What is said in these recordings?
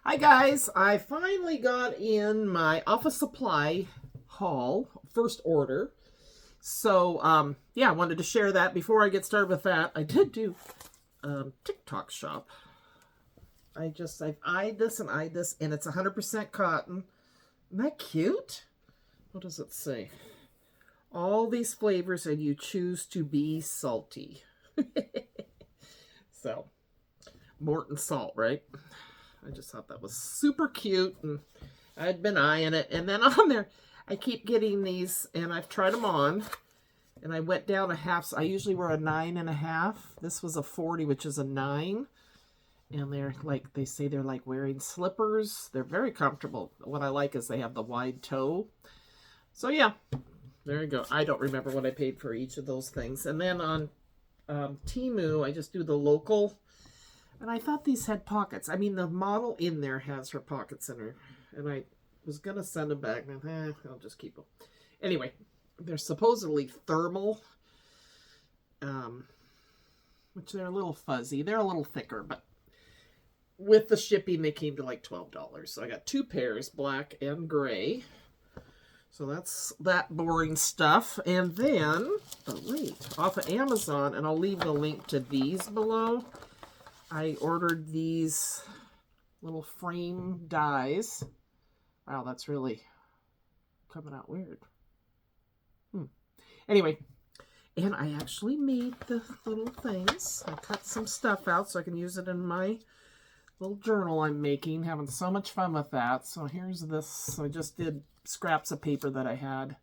Hi guys, I finally got in my office supply haul, first order. So yeah, I wanted to share that. Before I get started with that, I did do TikTok shop. I've eyed this, and it's 100% cotton. Isn't that cute? What does it say? All these flavors and you choose to be salty. So, Morton salt, right? I just thought that was super cute, and I'd been eyeing it. And then on there, I keep getting these, and I've tried them on, and I went down a half. So I usually wear a 9.5. This was a 40, which is a 9. And they're like, they say they're like wearing slippers. They're very comfortable. What I like is they have the wide toe. So yeah, there you go. I don't remember what I paid for each of those things. And then on Temu, I just do the local. And I thought these had pockets. I mean, the model in there has her pockets in her. And I was going to send them back. And I'll just keep them. Anyway, they're supposedly thermal. Which they're a little fuzzy. They're a little thicker. But with the shipping, they came to like $12. So I got 2 pairs, black and gray. So that's that boring stuff. And then, oh wait, off of Amazon. And I'll leave the link to these below. I ordered these little frame dies. Wow, that's really coming out weird. Anyway, and I actually made the little things. I cut some stuff out so I can use it in my little journal I'm making. Having so much fun with that. So here's this. So I just did scraps of paper that I had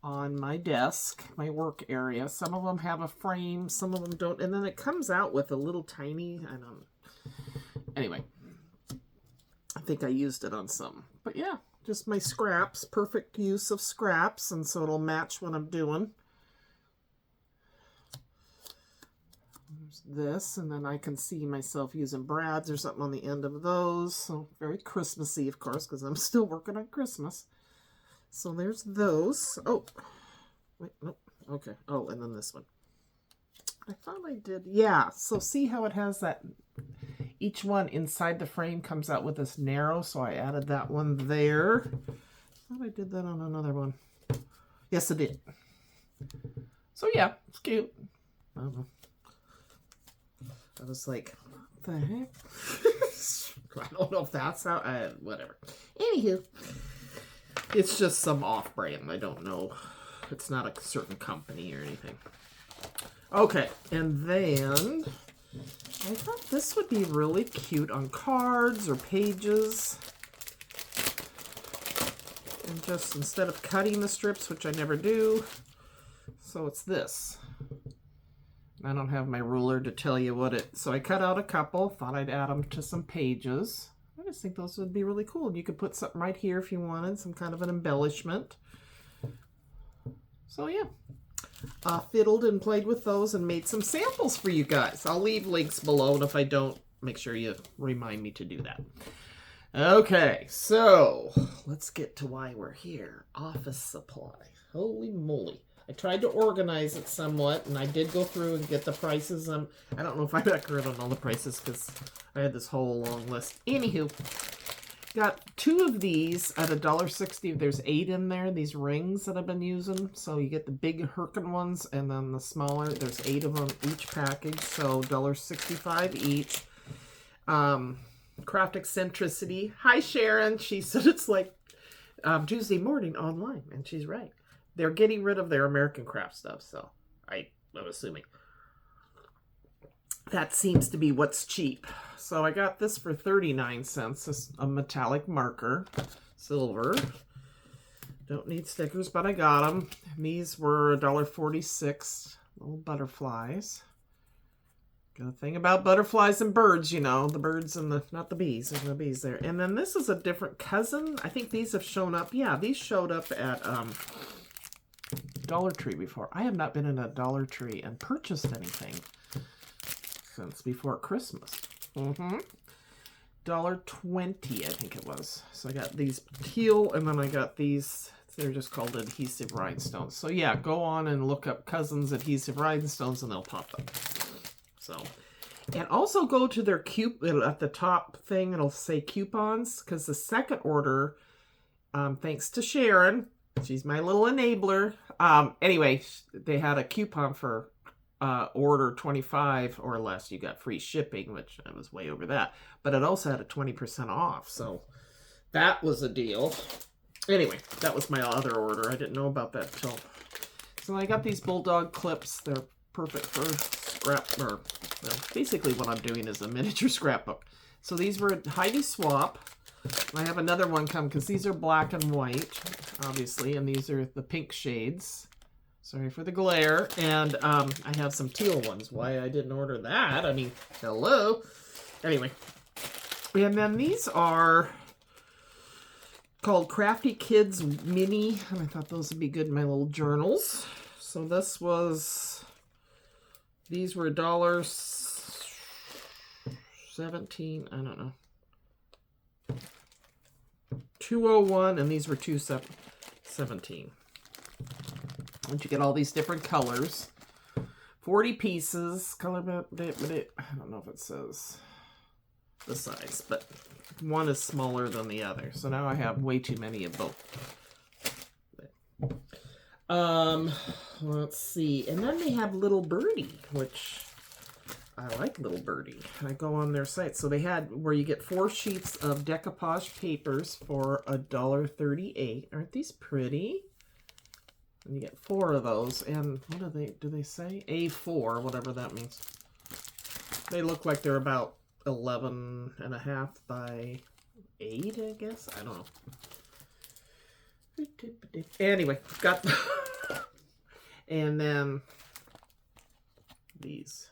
on my desk, my work area. Some of them have a frame, some of them don't. And then it comes out with a little tiny, I don't know. Anyway, I think I used it on some. But yeah, just my scraps, perfect use of scraps. And so it'll match what I'm doing. There's this, and then I can see myself using brads or something on the end of those. So very Christmassy, of course, because I'm still working on Christmas. So there's those. Oh, wait, nope. Okay. Oh, and then this one. I thought I did. Yeah. So see how it has that, each one inside the frame comes out with this narrow. So I added that one there. I thought I did that on another one. Yes, I did. So yeah, it's cute. I don't know. I was like, what the heck? I don't know if that's how, whatever. Anywho. It's just some off-brand. I don't know. It's not a certain company or anything. Okay, and then I thought this would be really cute on cards or pages. And just instead of cutting the strips, which I never do, so it's this. I don't have my ruler to tell you what it... So I cut out a couple. Thought I'd add them to some pages. I just think those would be really cool. And you could put something right here if you wanted, some kind of an embellishment. So yeah, fiddled and played with those and made some samples for you guys. I'll leave links below, and if I don't, make sure you remind me to do that. Okay, so let's get to why we're here. Office supply. Holy moly. I tried to organize it somewhat, and I did go through and get the prices. I don't know if I'm accurate on all the prices because I had this whole long list. Anywho, got 2 of these at $1.60. There's 8 in there, these rings that I've been using. So you get the big Herkin ones, and then the smaller. There's 8 of them each package, so $1.65 each. Craft Eccentricity. Hi, Sharon. She said it's like Tuesday morning online, and she's right. They're getting rid of their American craft stuff, so I'm assuming. That seems to be what's cheap. So I got this for 39 cents. This a metallic marker, silver. Don't need stickers, but I got them. These were $1.46. Little butterflies. Got a thing about butterflies and birds, you know. The birds and the, not the bees. There's no bees there. And then this is a different cousin. I think these have shown up. Yeah, these showed up at Dollar Tree before. I have not been in a Dollar Tree and purchased anything since before Christmas. $1.20, I think it was. So I got these teal, and then I got these, they're just called adhesive rhinestones. So yeah, go on and look up Cousins adhesive rhinestones, and they'll pop up. So And also go to their at the top thing, it'll say coupons, because the second order, thanks to Sharon, she's my little enabler. Anyway, they had a coupon for order 25 or less, you got free shipping, which I was way over that. But it also had a 20% off, so that was a deal. Anyway, that was my other order. I didn't know about that till. So I got these bulldog clips. They're perfect for scrap, or basically what I'm doing is a miniature scrapbook. So these were Heidi Swap. I have another one come because these are black and white, obviously, and these are the pink shades. Sorry for the glare. And I have some teal ones. Why I didn't order that? I mean, hello. Anyway. And then these are called Crafty Kids Mini. And I thought those would be good in my little journals. So this was, these were $1.17. I don't know. $2.01, and these were $2.17. Once you get all these different colors, 40 pieces, color, I don't know if it says the size, but one is smaller than the other. So now I have way too many of both. Let's see. And then they have Little Birdie, which I like Little Birdie. I go on their site. So they had where you get 4 sheets of decoupage papers for $1.38. Aren't these pretty? And you get 4 of those. And what do they say? A4, whatever that means. They look like they're about 11.5 by 8, I guess. I don't know. Anyway, got and then these.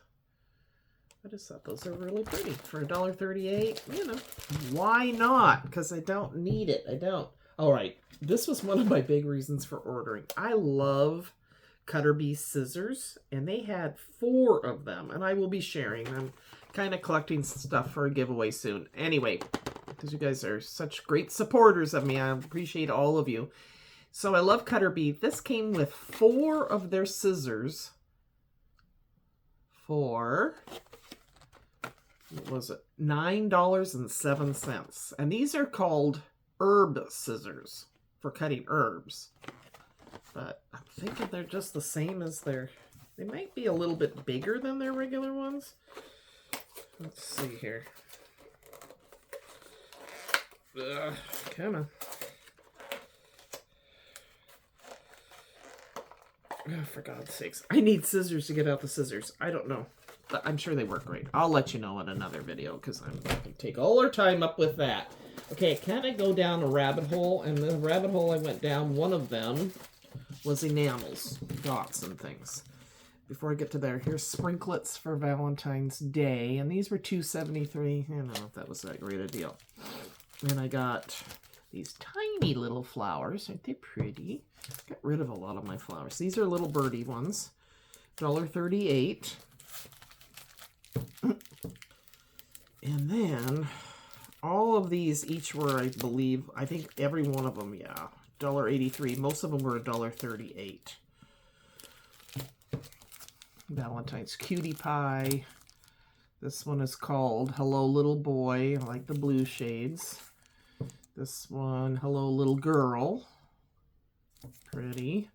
I just thought those are really pretty for $1.38. You know, why not? Because I don't need it. I don't. All right, this was one of my big reasons for ordering. I love Cutter Bee scissors, and they had 4 of them, and I will be sharing them. Kind of collecting stuff for a giveaway soon. Anyway, because you guys are such great supporters of me, I appreciate all of you. So I love Cutter Bee. This came with 4 of their scissors for, what was it, $9.07. And these are called herb scissors for cutting herbs. But I'm thinking they're just the same as they might be a little bit bigger than their regular ones. Let's see here. Come on. Oh, for God's sakes. I need scissors to get out the scissors. I don't know. But I'm sure they work great. I'll let you know in another video because I'm going to take all our time up with that. Okay, can I go down a rabbit hole? And the rabbit hole I went down, one of them was enamels, dots and things. Before I get to there, here's sprinklets for Valentine's Day. And these were $2.73. I don't know if that was that great a deal. And I got these tiny little flowers. Aren't they pretty? Got rid of a lot of my flowers. These are Little Birdie ones. $1.38. And then all of these each were, I believe, I think every one of them, yeah, $1.83. Most of them were $1.38. Valentine's Cutie Pie. This one is called Hello Little Boy. I like the blue shades. This one, Hello Little Girl. Pretty.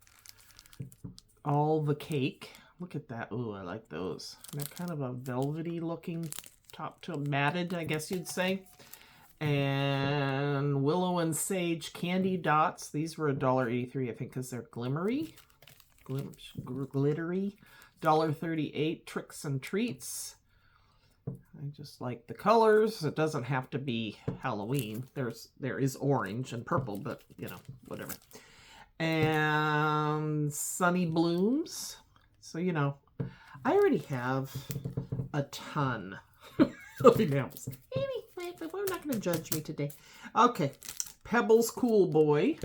All the Cake. Look at that. Ooh, I like those. They're kind of a velvety looking top to matted, I guess you'd say. And Willow and Sage Candy Dots. These were $1.83, I think, because they're glittery. $1.38. Tricks and Treats. I just like the colors. It doesn't have to be Halloween. There is orange and purple, but you know, whatever. And Sunny Blooms. So, you know, I already have a ton of enamels. Anyway, but we're not going to judge me today. Okay, Pebbles Cool Boy.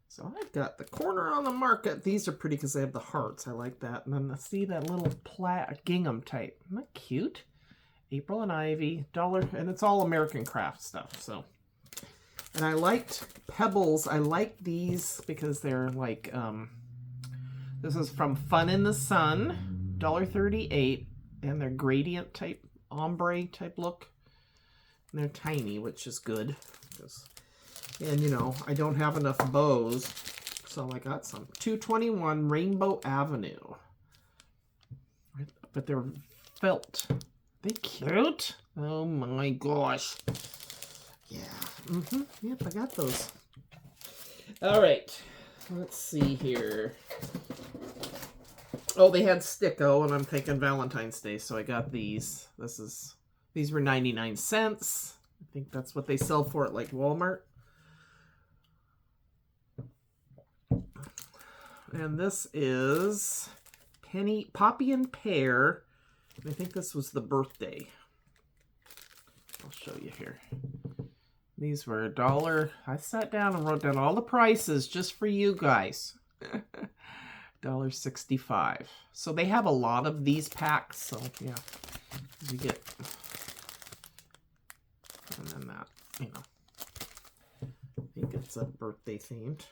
So I've got the corner on the market. These are pretty because they have the hearts. I like that. And then see that little gingham type. Isn't that cute? April and Ivy, $1, and it's all American craft stuff. So, and I liked Pebbles. I like these because they're like, this is from Fun in the Sun, $1.38, and they're gradient type ombre type look. And they're tiny, which is good. And, you know, I don't have enough bows, so I got some. 221 Rainbow Avenue. But they're felt. They cute? Oh my gosh. Yeah. Yep, I got those. All right. Let's see here. Oh, they had Sticko, and I'm thinking Valentine's Day, so I got these. These were 99 cents. I think that's what they sell for at like Walmart. And this is Poppy and Pear. I think this was the birthday. I'll show you here. These were $1. I sat down and wrote down all the prices just for you guys. $1.65. So they have a lot of these packs. So yeah, you get, and then that, you know, I think it's a birthday themed.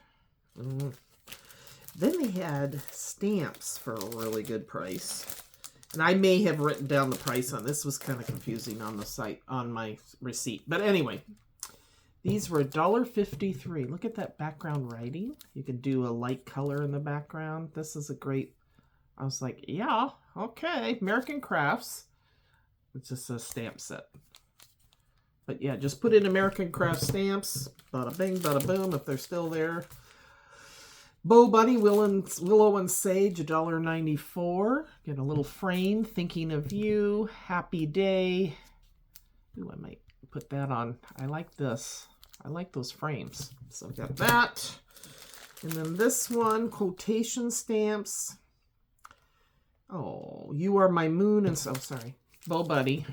Then they had stamps for a really good price. And I may have written down the price on this. Was kind of confusing on the site, on my receipt. But anyway, these were $1.53. Look at that background writing. You could do a light color in the background. This is a great, I was like, yeah, okay. American Crafts. It's just a stamp set. But yeah, just put in American Craft stamps. Bada bing, bada boom, if they're still there. Bo Bunny, Willow and Sage, $1.94. Get a little frame, Thinking of You, Happy Day. Ooh, I might put that on. I like this. I like those frames. So I've got that. And then this one, quotation stamps. Oh, You Are My Moon, and so, sorry, Bo Bunny.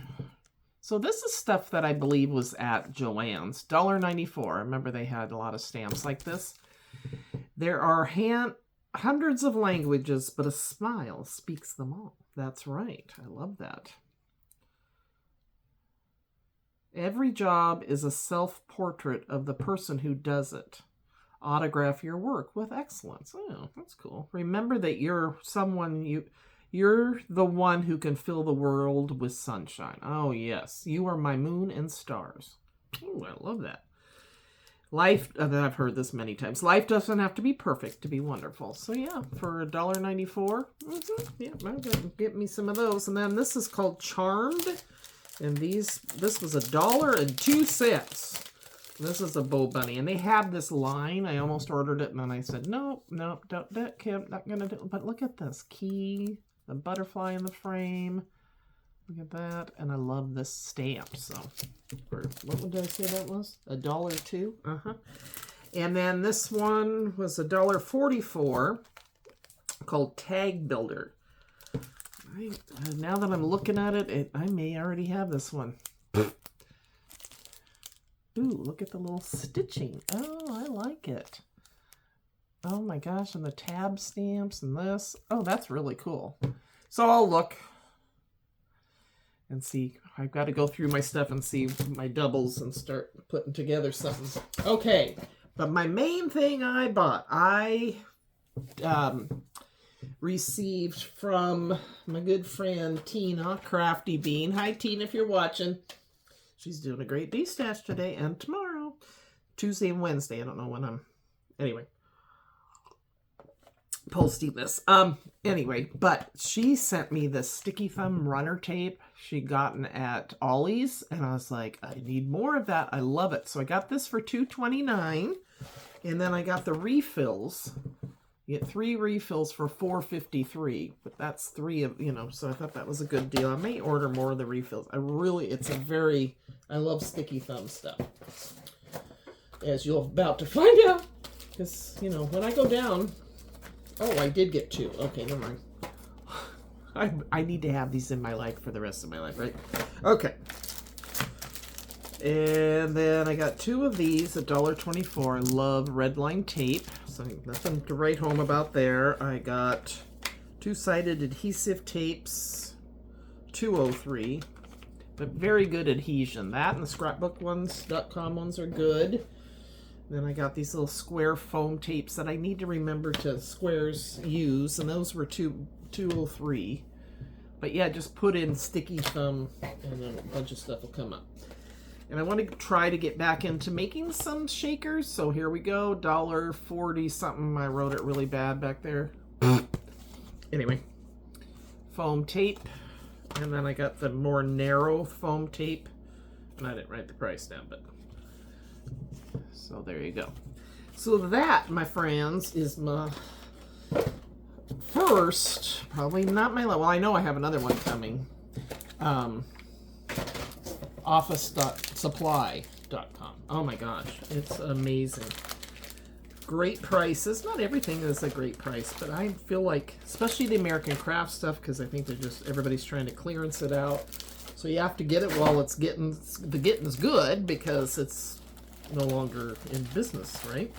So this is stuff that I believe was at Joann's. $1.94. I remember they had a lot of stamps like this. There are hundreds of languages, but a smile speaks them all. That's right. I love that. Every job is a self-portrait of the person who does it. Autograph your work with excellence. Oh, that's cool. Remember that you're the one who can fill the world with sunshine. Oh, yes. You are my moon and stars. Oh, I love that. Life, I've heard this many times, life doesn't have to be perfect to be wonderful. So yeah, for $1.94, yeah, I'll get me some of those. And then this is called Charmed. And this was $1.02. This is a Bo Bunny. And they have this line. I almost ordered it, and then I said, no, don't, Kim, not going to do it. But look at this. Key, the butterfly in the frame. Look at that. And I love this stamp. So, what did I say that was? $1.02? And then this one was $1.44, called Tag Builder. Now that I'm looking at it, I may already have this one. Ooh, look at the little stitching. Oh, I like it. Oh my gosh, and the tab stamps and this. Oh, that's really cool. So I'll look and see. I've got to go through my stuff and see my doubles and start putting together something. Okay, but my main thing I bought, I received from my good friend Tina, Crafty Bean. Hi, Tina, if you're watching. She's doing a great bee stash today and tomorrow. Tuesday and Wednesday. I don't know when I'm... Anyway. Posting this. Anyway, but she sent me this sticky thumb runner tape she gotten at Ollie's, and I was like, I need more of that. I love it. So I got this for $2.29, and then I got the refills. You get 3 refills for $4.53, but that's 3 of, so I thought that was a good deal. I may order more of the refills. I love sticky thumb stuff. As you're about to find out, because, when I go down, oh, I did get 2. Okay, never mind. I need to have these in my life for the rest of my life, right? Okay. And then I got 2 of these, $1.24. I love red line tape. So nothing to write home about there. I got 2-sided adhesive tapes, $2.03. But very good adhesion. That and the scrapbookones.com ones are good. Then I got these little square foam tapes that I need to remember to squares use, and those were $2.03. But yeah, just put in sticky thumb and then a bunch of stuff will come up. And I want to try to get back into making some shakers. So here we go, $1.40 something. I wrote it really bad back there. Anyway, foam tape. And then I got the more narrow foam tape. And I didn't write the price down, but so there you go. So that, my friends, is my first, probably not my, well, I know I have another one coming. Office.supply.com. Oh my gosh, it's amazing. Great prices. Not everything is a great price, but I feel like, especially the American craft stuff, because I think they're just, everybody's trying to clearance it out. So you have to get it while it's getting, the getting's good, because it's no longer in business, right?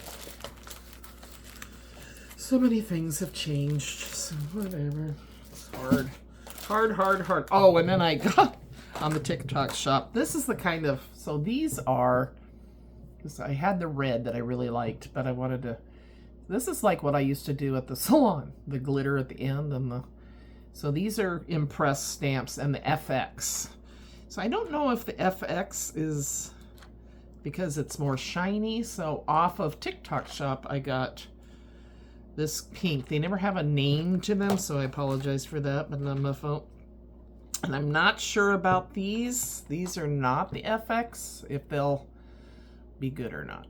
So many things have changed, so whatever. It's hard. Hard. Oh, and then I got on the TikTok shop. This is the kind of, so these are, because I had the red that I really liked, but I wanted to, this is like what I used to do at the salon, the glitter at the end and the, so these are impressed stamps and the FX. So I don't know if the FX is because it's more shiny. So off of TikTok shop, I got this pink. They never have a name to them, so I apologize for that, but on my phone. And I'm not sure about these. These are not the FX, if they'll be good or not.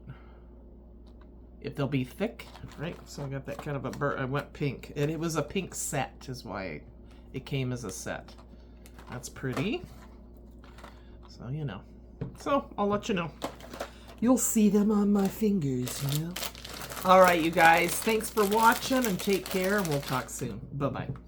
If they'll be thick, right? So I got that kind of a I went pink. And it was a pink set is why it came as a set. That's pretty. So, you know. So, I'll let you know. You'll see them on my fingers, you know. All right, you guys. Thanks for watching and take care, and we'll talk soon. Bye-bye.